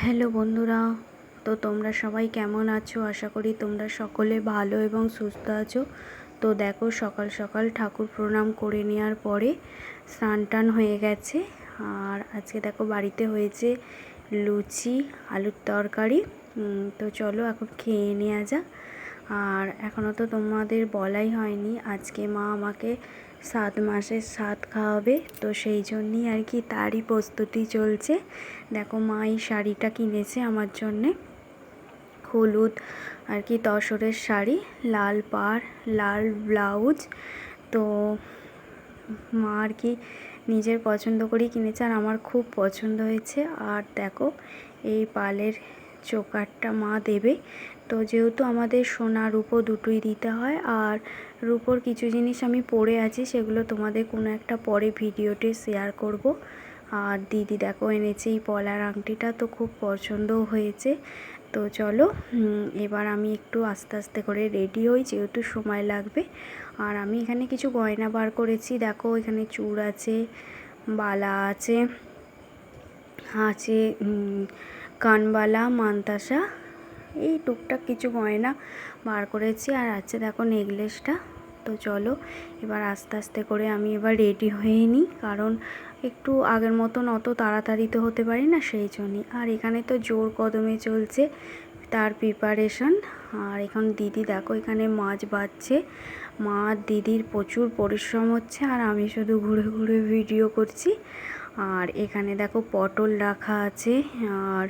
Hello বন্ধুরা, তো তোমরা সবাই কেমন আছো? আশা করি তোমরা সকলে ভালো এবং সুস্থ আছো। তো দেখো, সকাল সকাল ঠাকুর প্রণাম করে নেওয়ার পরে স্নান টান হয়ে গেছে। আর আজকে দেখো বাড়িতে হয়েছে লুচি, আলুর তরকারি। তো চলো এখন খেয়ে নেওয়া যাক। আর এখনও তো তোমাদের বলাই হয়নি, আজকে মা আমাকে 7 মাসের সাধ খাওয়াবে, তো সেই জন্যই আর কি তারই প্রস্তুতি চলছে। দেখো, মা এই শাড়িটা কিনেছে আমার জন্যে, হলুদ আর কি তসরের শাড়ি, লাল পাড়, লাল ব্লাউজ। তো মা আর কি নিজের পছন্দ করেই কিনেছে, আর আমার খুব পছন্দ হয়েছে। আর দেখো, এই পালের চোকারটা মা দেবে। তো যেহেতু আমাদের সোনা রূপো দুটোই দিতে হয়, আর রূপোর কিছু জিনিস আমি পরে আছি, সেগুলো তোমাদের কোনো একটা পরে ভিডিওতে শেয়ার করব। আর দিদি দেখো এনেছে এই পলার আংটিটা, তো খুব পছন্দও হয়েছে। তো চলো, এবার আমি একটু আস্তে আস্তে করে রেডি হই, যেহেতু সময় লাগবে। আর আমি এখানে কিছু গয়না বার করেছি। দেখো, এখানে চূড় আছে, বালা আছে, আছে কানবালা, মানতাসা, এই টুকটাক কিছু গয়না বার করেছি। আর আছে দেখো নেকলেসটা। তো চলো এবার আস্তে আস্তে করে আমি এবার রেডি হয়ে নিই, কারণ একটু আগের মতন অত তাড়াতাড়ি তো হতে পারি না, সেই জন্যই। আর এখানে তো জোর কদমে চলছে তার প্রিপারেশন। আর এখন দিদি দেখো এখানে মাছ বাছছে। মা দিদির প্রচুর পরিশ্রম হচ্ছে, আর আমি শুধু ঘুরে ঘুরে ভিডিও করছি। আর এখানে দেখো পটল রাখা আছে, আর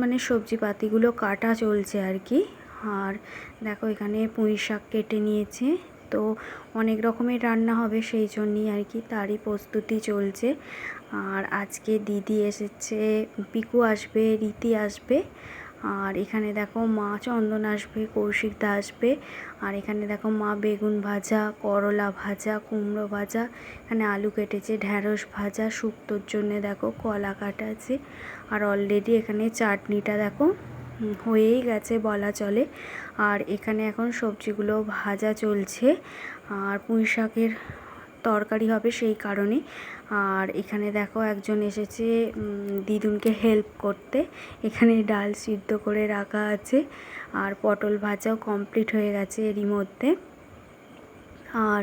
মানে সবজিপাতিগুলো কাটা চলছে আর কি। আর দেখো এখানে পুঁই শাক কেটে নিয়েছে। তো অনেক রকমের রান্না হবে, সেই জন্যই আর কি তারই প্রস্তুতি চলছে। আর আজকে দিদি এসেছে, পিকু আসবে, রীতি আসবে। আর এখানে দেখো মা, চন্দন আসবে, কৌশিকদা আসবে। আর এখানে দেখো মা বেগুন ভাজা, করলা ভাজা, কুমড়ো ভাজা, এখানে আলু কেটেছে, ঢ্যাঁড়স ভাজা, শুক্তোর জন্যে দেখো কলা কাটা আছে। আর অলরেডি এখানে চাটনিটা দেখো হয়েই গেছে বলা চলে। আর এখানে এখন সবজিগুলো ভাজা চলছে, আর পুঁই শাকের তরকারি হবে সেই কারণে। আর এখানে দেখো একজন এসেছে দিদুনকে হেল্প করতে। এখানে ডাল সিদ্ধ করে রাখা আছে, আর পটল ভাজাও কমপ্লিট হয়ে গেছে এরই মধ্যে। আর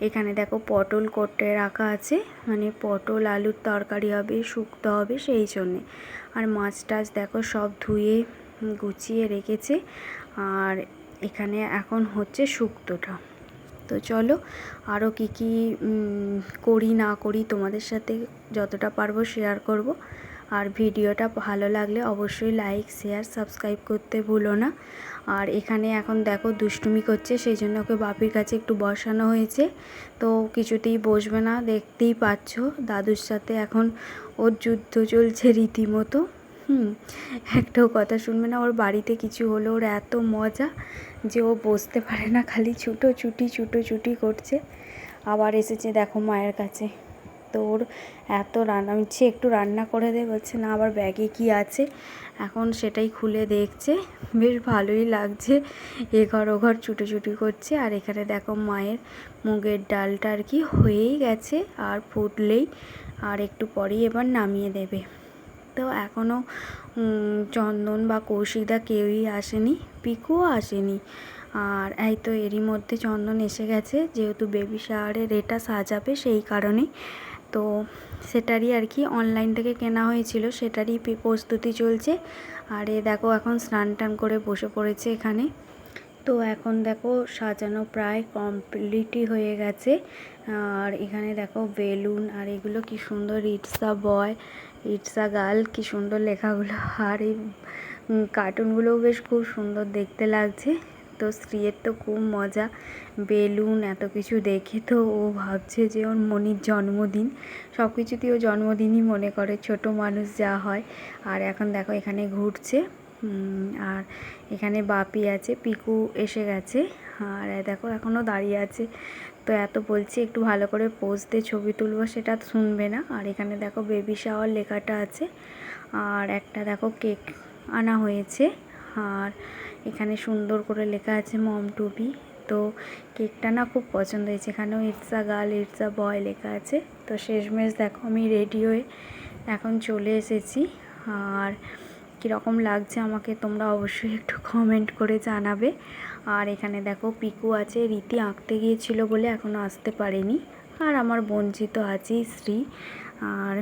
এখানে দেখো পটল কোটে রাখা আছে, মানে পটল আলুর তরকারি হবে, শুক্তো হবে সেই জন্যে। আর মাছ টাছ দেখো সব ধুয়ে গুছিয়ে রেখেছে। আর এখানে এখন হচ্ছে শুক্তোটা। তো চলো আরও কী কী করি না করি তোমাদের সাথে যতটা পারবো শেয়ার করব। আর ভিডিওটা ভালো লাগলে অবশ্যই লাইক, শেয়ার, সাবস্ক্রাইব করতে ভুলো না। আর এখানে এখন দেখো দুষ্টুমি করছে, সেই জন্য ওকে বাপির কাছে একটু বসানো হয়েছে। তো কিছুতেই বসবে না, দেখতেই পাচ্ছ। দাদুর সাথে এখন ওর যুদ্ধ চলছে রীতিমতো। একটাও কথা শুনবে না। ওর বাড়িতে কিছু হলো ওর এত মজা যে ও বসতে পারে না, খালি ছুটোছুটি করছে। আবার এসেছে দেখো মায়ের কাছে। তো ওর এত রান্না ইচ্ছে, একটু রান্না করে দে, বলছে না, আবার ব্যাগে কি আছে এখন সেটাই খুলে দেখছে। বেশ ভালোই লাগছে, এঘর ওঘর ছুটোছুটি করছে। আর এখানে দেখো মায়ের মুগের ডালটা আর কি হয়েই গেছে, আর ফুটলেই আর একটু পরেই এবার নামিয়ে দেবে। তো এখনও চন্দন বা কৌশিকদা কেউই আসেনি, পিকুও আসেনি। আর এই তো এরই মধ্যে চন্দন এসে গেছে, যেহেতু বেবি শাওয়ারের এটা সাজাবে সেই কারণেই। তো সেটারই আর কি অনলাইন থেকে কেনা হয়েছিল, সেটারই প্রস্তুতি চলছে। আর এ দেখো এখন স্নান টান করে বসে পড়েছে এখানে। তো এখন দেখো সাজানো প্রায় কমপ্লিটই হয়ে গেছে। আর এখানে দেখো বেলুন, আর এগুলো কি সুন্দর, রিটসা বয়, রিটসা গার্ল, কি সুন্দর লেখাগুলো। আর এই কার্টুনগুলোও বেশ খুব সুন্দর দেখতে লাগছে। তো স্ত্রীর তো খুব মজা, বেলুন এত কিছু দেখে। তো ও ভাবছে যে ওর মনির জন্মদিন, সব কিছুতেই ও জন্মদিনই মনে করে, ছোট মানুষ যা হয়। আর এখন দেখো এখানে ঘুরছে। আর এখানে বাপি আছে, পিকু এসে গেছে। আর দেখো এখনও দাঁড়িয়ে আছে। তো এত বলছি একটু ভালো করে পোজ দিয়ে ছবি তুলবো, সেটা শুনবে না। আর এখানে দেখো বেবি শাওয়ার লেখাটা আছে। আর একটা দেখো কেক আনা হয়েছে, আর এখানে সুন্দর করে লেখা আছে মম টু বি। তো কেকটা না খুব পছন্দ হয়েছে, এখানেও it's a girl, it's a boy লেখা আছে। তো শেষমেশ দেখো আমি রেডি হয়ে এখন চলে এসেছি। আর কীরকম লাগছে আমাকে তোমরা অবশ্যই একটু কমেন্ট করে জানাবে। আর এখানে দেখো পিকু আছে, রীতি আঁকতে গিয়েছিল বলে এখনও আসতে পারেনি। আর আমার বোনজি তো আছেই, শ্রী। আর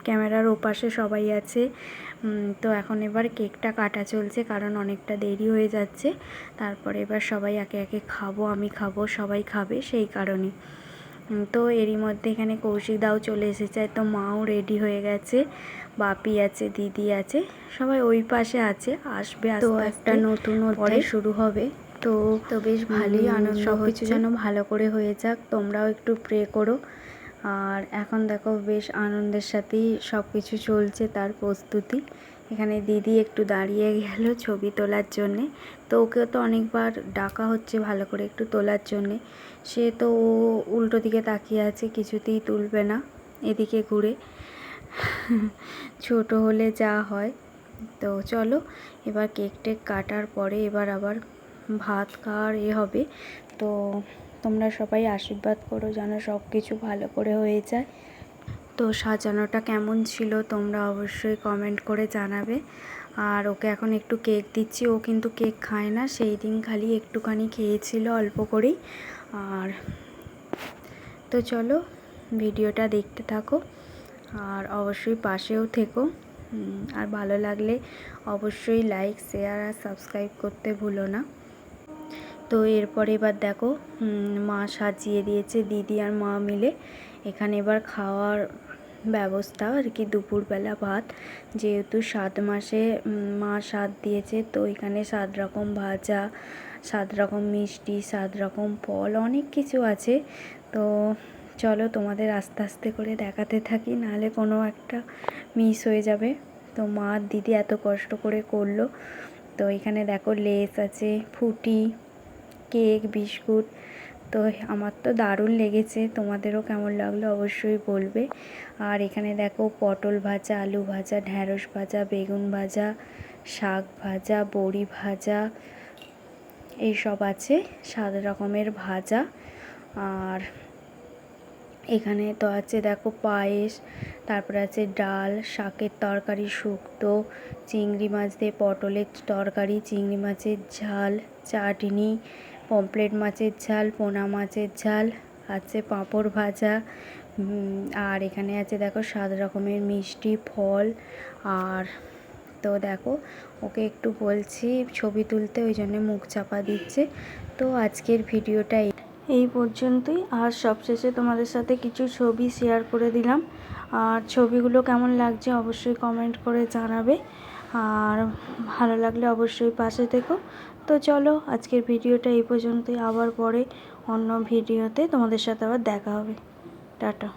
ক্যামেরার ওপাশে সবাই আছে। তো এখন এবার কেকটা কাটা চলছে, কারণ অনেকটা দেরি হয়ে যাচ্ছে। তারপরে এবার সবাই একে একে খাবো, আমি খাবো, সবাই খাবে, সেই কারণে। তো এরই মধ্যে এখানে কৌশিক দাও চলে এসেছে, তো মাও রেডি হয়ে গেছে, বাপি আছে, দিদি আছে, সবাই ওই পাশে আছে, আসবে। তো একটা নতুন অধ্যায় শুরু হবে। তো বেশ ভালোই আনন্দ, সব কিছু যেন ভালো করে হয়ে যাক। তোমরাও একটু প্রে করো। আর এখন দেখো বেশ আনন্দের সাথেই সব কিছু চলছে, তার প্রস্তুতি। এখানে দিদি একটু দাঁড়িয়ে গেল ছবি তোলার জন্যে। তো ওকেও তো অনেকবার ডাকা হচ্ছে ভালো করে একটু তোলার জন্যে। সে তো উল্টো দিকে তাকিয়ে আছে, কিছুতেই তুলবে না এদিকে ঘুরে। ছোট হলে যা হয়। তো চলো এবার কেক টেক কাটার পরে এবার আবার ভাত খাওয়ার হবে। তো তোমরা সবাই আশীর্বাদ করো যেন সব কিছু ভালো করে হয়ে যায়। তো সাজানোটা কেমন ছিল তোমরা অবশ্যই কমেন্ট করে জানাবে। আর ওকে এখন একটু কেক দিচ্ছি, ও কিন্তু কেক খায় না, সেই দিন খালি একটুখানি খেয়েছিল অল্প করেই। আর তো চলো ভিডিওটা দেখতে থাকো, আর অবশ্যই পাশেও থেকো। আর ভালো লাগলে অবশ্যই লাইক, শেয়ার আর সাবস্ক্রাইব করতে ভুলো না। তো এরপরে এবার দেখো মা সাজিয়ে দিয়েছে, দিদি আর মা মিলে। এখানে এবার খাওয়ার ব্যবস্থা আর কি, দুপুরবেলা ভাত, যেহেতু 7 মাসে মা 7 দিয়েছে, তো এখানে 7 রকম ভাজা, 7 রকম মিষ্টি, 7 রকম ফল, অনেক কিছু আছে। তো চলো তোমাদের আস্তে আস্তে করে দেখাতে থাকি, নাহলে কোনো একটা মিস হয়ে যাবে। তো মা আর দিদি এত কষ্ট করে করলো। তো এখানে দেখো লেস আছে, ফুটি, কেক, বিস্কুট। তো আমার তো দারুণ লেগেছে, তোমাদেরও কেমন লাগলো অবশ্যই বলবে। আর এখানে দেখো পটল ভাজা, আলু ভাজা, ঢ্যাঁড়স ভাজা, বেগুন ভাজা, শাক ভাজা, বড়ি ভাজা, এইসব আছে, 7 রকমের ভাজা। আর এখানে তো আছে দেখো পায়েস, তারপরে আছে ডাল, শাকের তরকারি, শুক্তো, চিংড়ি মাছ দিয়ে পটলের তরকারি, চিংড়ি মাছের ঝাল, চাটনি, পমফ্রেট মাছের ঝাল, পোনা মাছের ঝাল, আছে পাঁপড় ভাজা। আর এখানে আছে দেখো 7 রকমের মিষ্টি, ফল। আর তো দেখো ওকে একটু বলছি ছবি তুলতে, ওই জন্য মুখ চাপা দিচ্ছে। তো আজকের ভিডিওটা এই পর্যন্তই। আর সবশেষে তোমাদের সাথে কিছু ছবি শেয়ার করে দিলাম। আর ছবিগুলো কেমন লাগছে অবশ্যই কমেন্ট করে জানাবে। আর ভালো লাগলে অবশ্যই পাশে থেকো। তো চলো আজকের ভিডিওটা এই পর্যন্তই, আবার পরে অন্য ভিডিওতে তোমাদের সাথে আবার দেখা হবে। টাটা।